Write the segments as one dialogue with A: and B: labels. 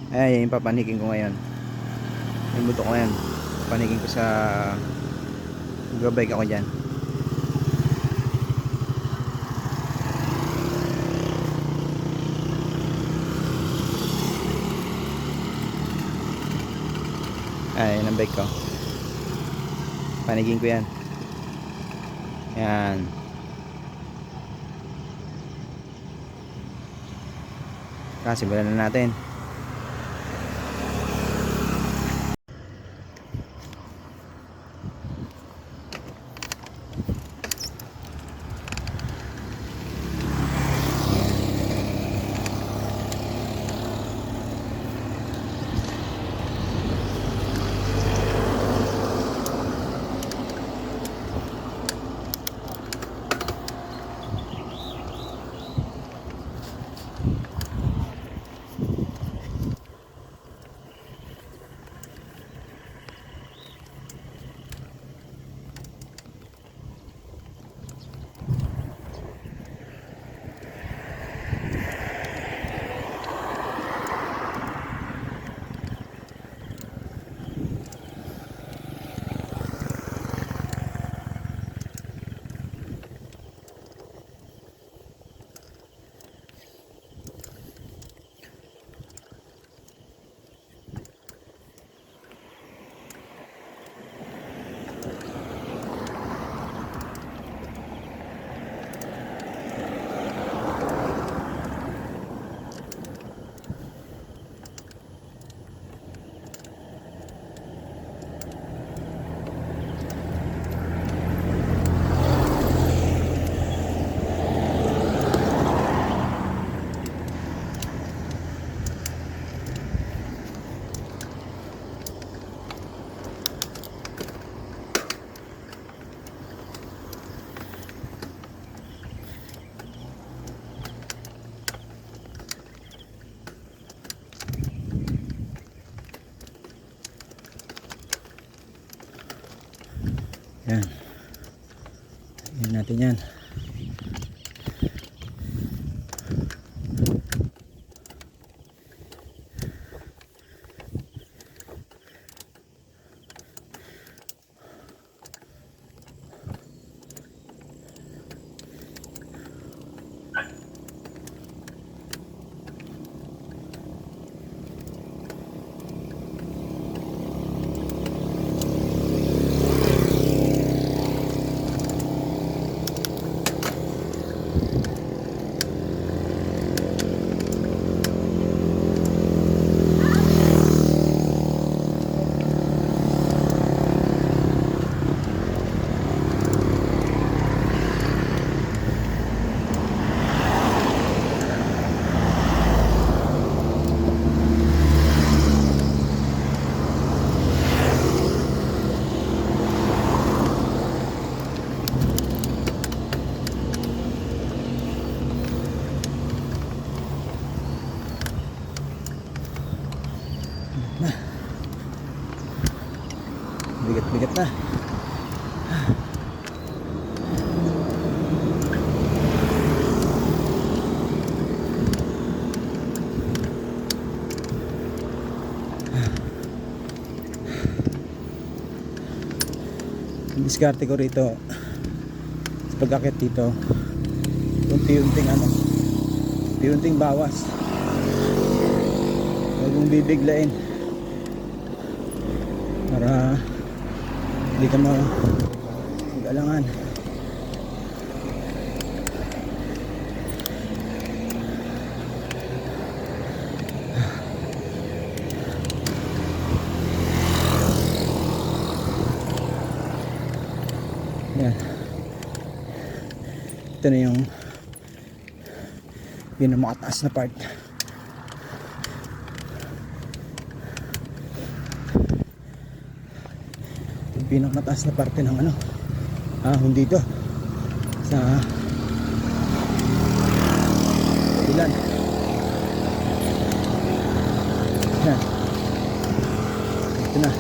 A: Ay, yung papanikin ko ngayon. Yung buto ko ngayon. Panikin ko sa gabay ako dyan. Ay, yun ang bike ko. Panigin ko yan. Yan. Simulan na natin. Yan. Yan natin yan. Bigat-bigat na. Ang diskarte ko rito sa pag-akit dito, unti-unting unti-unting bawas. Huwag mong bibiglain para hindi ka mag-alangan. Yan. Ito na yung pinakamataas na part. Yung pinakamataas na parte ng ahon dito sa ilan. Yan. Ito na.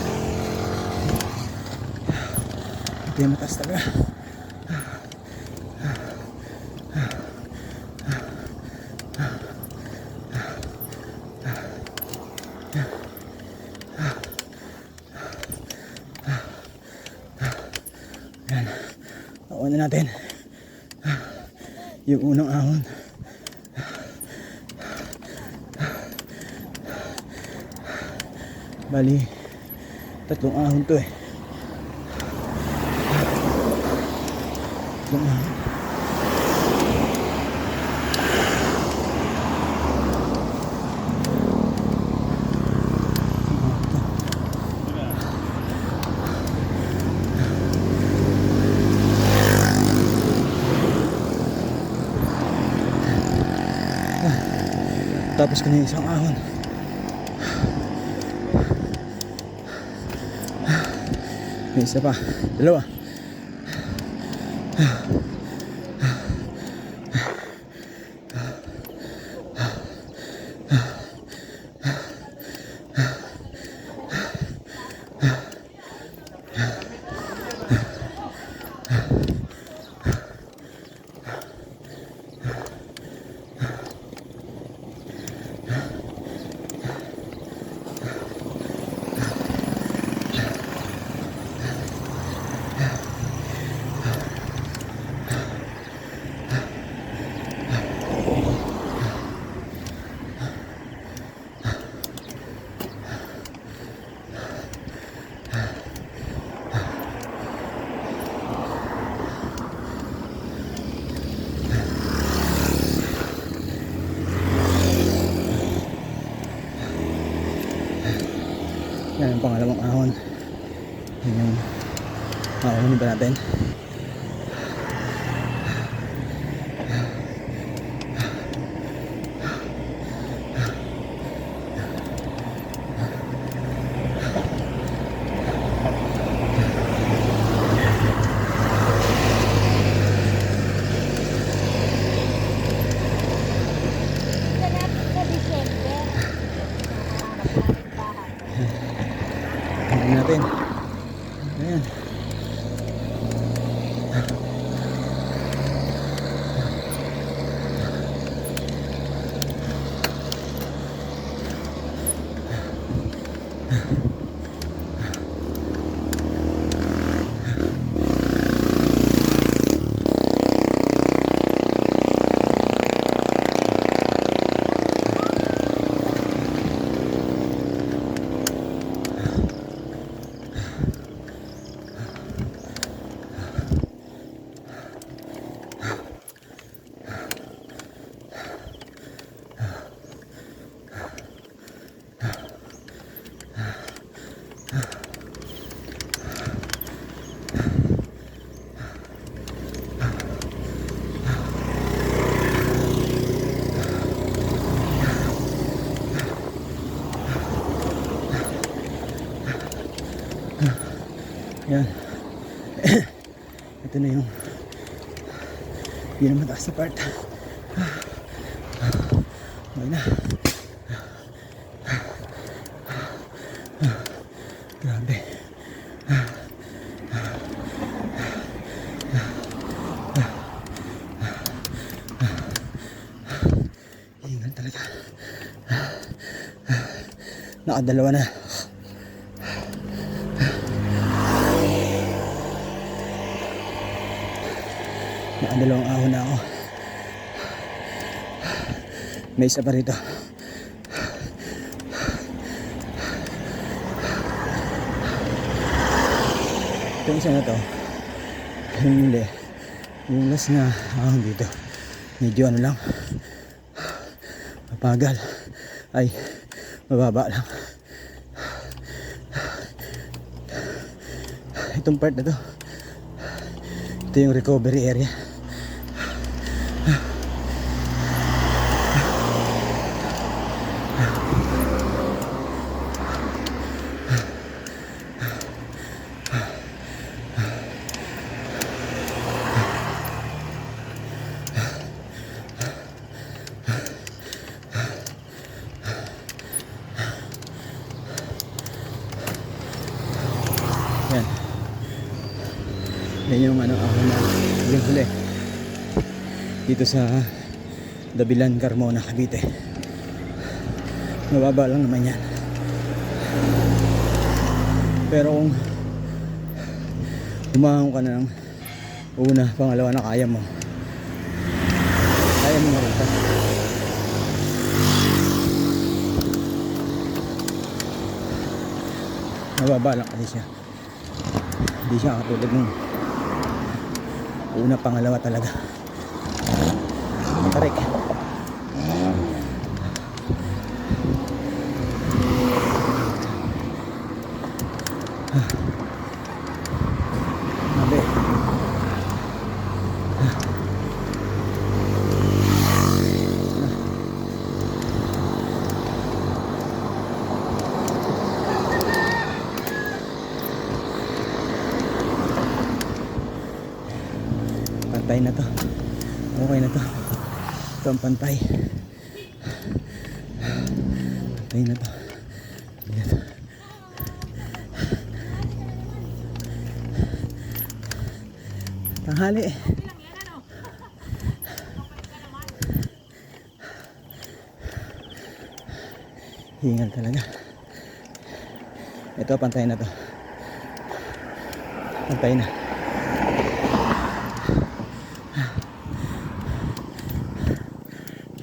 A: Ito yung mataas talaga. Nakuha na natin yung unang ahon. Bali, 3 ahon to eh. 3 ahon. Tapos ko na yung isang ahon. May isa pa. 2. Yan ang pangalawang ahon. Yan yung ahonin pa natin. Natin. Ayan. Yan. Ito na yung yun ang mataas na part. Okay na. Grabe. Hingal talaga. Nakadalawa na. Nakadalawang ahon na ako. May isa pa rito. Itong isa na to, hindi. Yung last na ahon dito, medyo ano lang, mapagal. Ay, mababa lang. Itong part na to, ito yung recovery area. Yan. Yan yung ano, ahon na huling huli dito sa Dabilan, Carmona, Cavite. Mababa lang naman yan. Pero kung umahon ka na ng Una, pangalawa na kaya mo. Kaya mo na rin ito. Mababa lang kasi siya. Hindi siya katulad nung una, pangalawa talaga. Tarik. Mabe. Pantay na to. Okay na to. Ito ang pantay. Pantay na to. Yan. Tanghali. Hingal talaga. Ito, pantay na to. Pantay na.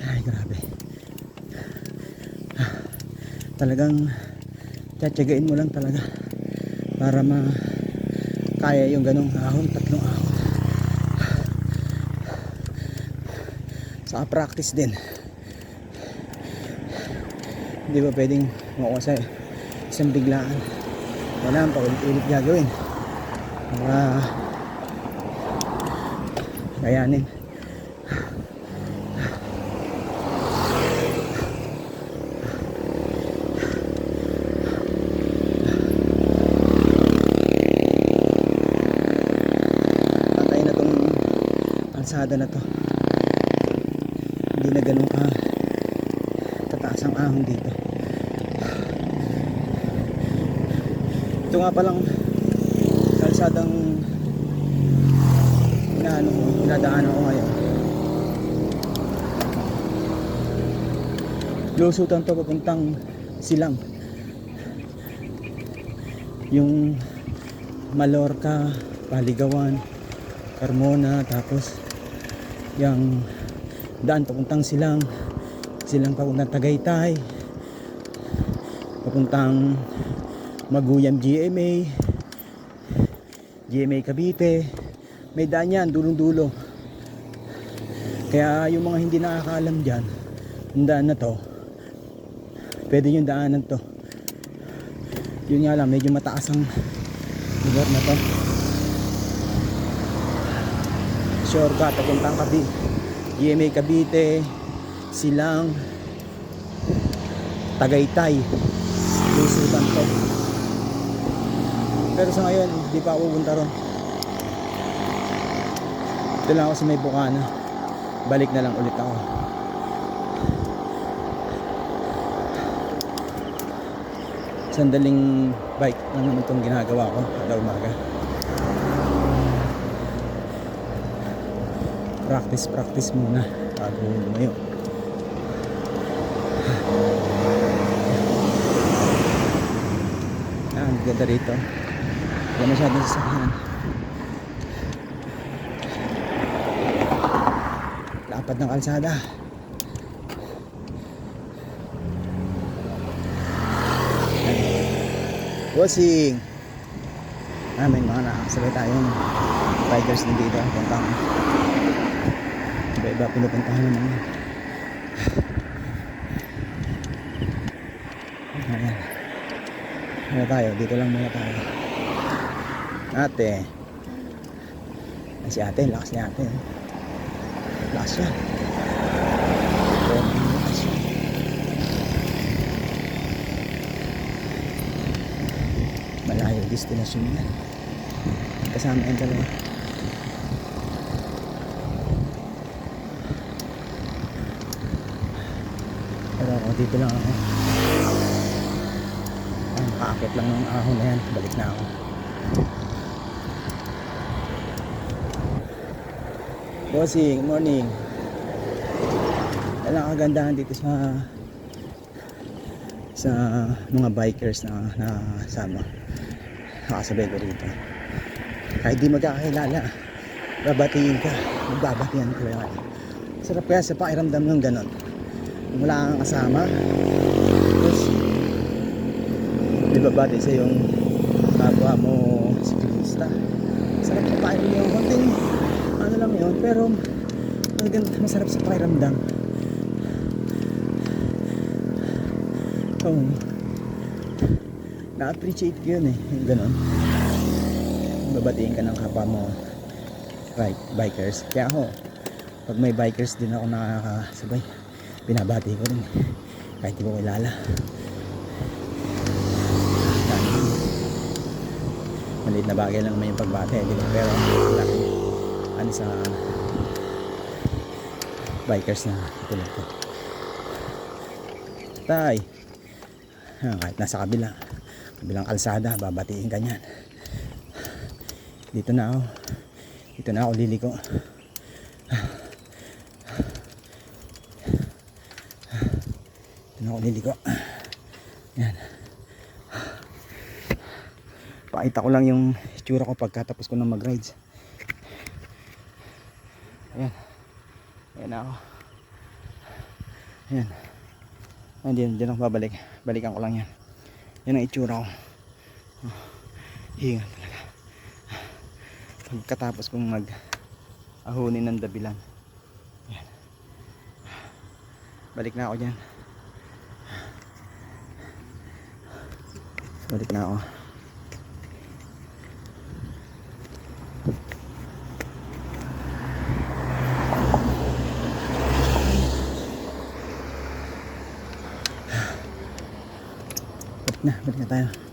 A: Ay, grabe. Talagang tsatsagain mo lang talaga para kaya yung ganong ahon, 3 ahon. Saka practice din. Hindi ba pwedeng makuha sa isang biglaan? Kailangan pa ulit-ulit gagawin para kayanin. Patay na tong kalsada na to. Hindi na ganun ka tataas ang ahon dito. Ito nga palang kalsadang pinadaanan ko ngayon. Lusutan to papuntang Silang. Yung Mallorca, Paligawan, Carmona, tapos yung daan papuntang Silang, Silang papuntang Tagaytay, papuntang Maguyam GMA, GMA Cavite. May daan yan, dulong-dulo. Kaya yung mga hindi nakakaalam dyan, yung daan na to, pwede yung daanan to. Yun nga lang, medyo mataas ang lugar na to. Shortcut papuntang Cavite, GMA Cavite, Silang, Tagaytay, lusutan to. Pero sa ngayon, hindi pa ako pupunta ron. Ito lang ako sa may Bukana. Balik na lang ulit ako. Sandaling bike lang naman itong ginagawa ko kada umaga. Practice muna bago lumayo. Ang ganda rito. Wala masyadong sasakyan. Lapad ng kalsada. Bossing! May mga nakasabay tayong riders din dito. Puntang iba-iba pinupuntahan naman. Ayan. Ano tayo? Dito lang muna tayo. Ate. Si ate, lakas ni ate. Lakas siya. Lakas siya. Malayo destination yan. Kasama yung dalawa. Pero ako dito lang ako. Nakaakit lang ng ahon na yan. Balik na ako. Bossing, good morning. Walang kagandahan dito sa mga bikers na nakasama. Nakasabay ko rito. Kahit di magkakilala, babatiin ka, magbabatian ko yan. Sarap kaya sa pakiramdam ng ganon. Wala kang kasama, tapos ibabati sa yung kapwa mo siklista. Sarap sa pakiramdam yung konting ano lang yun, pero masarap sa pakiramdam. Oh, na-appreciate ko yun eh, yung ganon. Babatiin ka ng kapwa mo bikers. Kaya ako, pag may bikers din ako nakakasabay, binabati ko rin kahit di ko kilala. Maliit na bagay lang naman yung pagbati, di ba? Pero laki ano sa bikers na tulad ko. Tay, kahit nasa kabilang kalsada, babatiin ka niyan. Dito na ako liliko. Yan. Pakita ko lang yung itsura ko pagkatapos ko na mag-rides. Ayan na ako. Ayan. Diyan ako babalik. Balikan ko lang yan. Yan ang itsura ko. Hinga talaga. Pagkatapos kong mag-ahunin ng dabilan. Ayan. Balik na ako dyan. Balik na ako. Balik na tayo.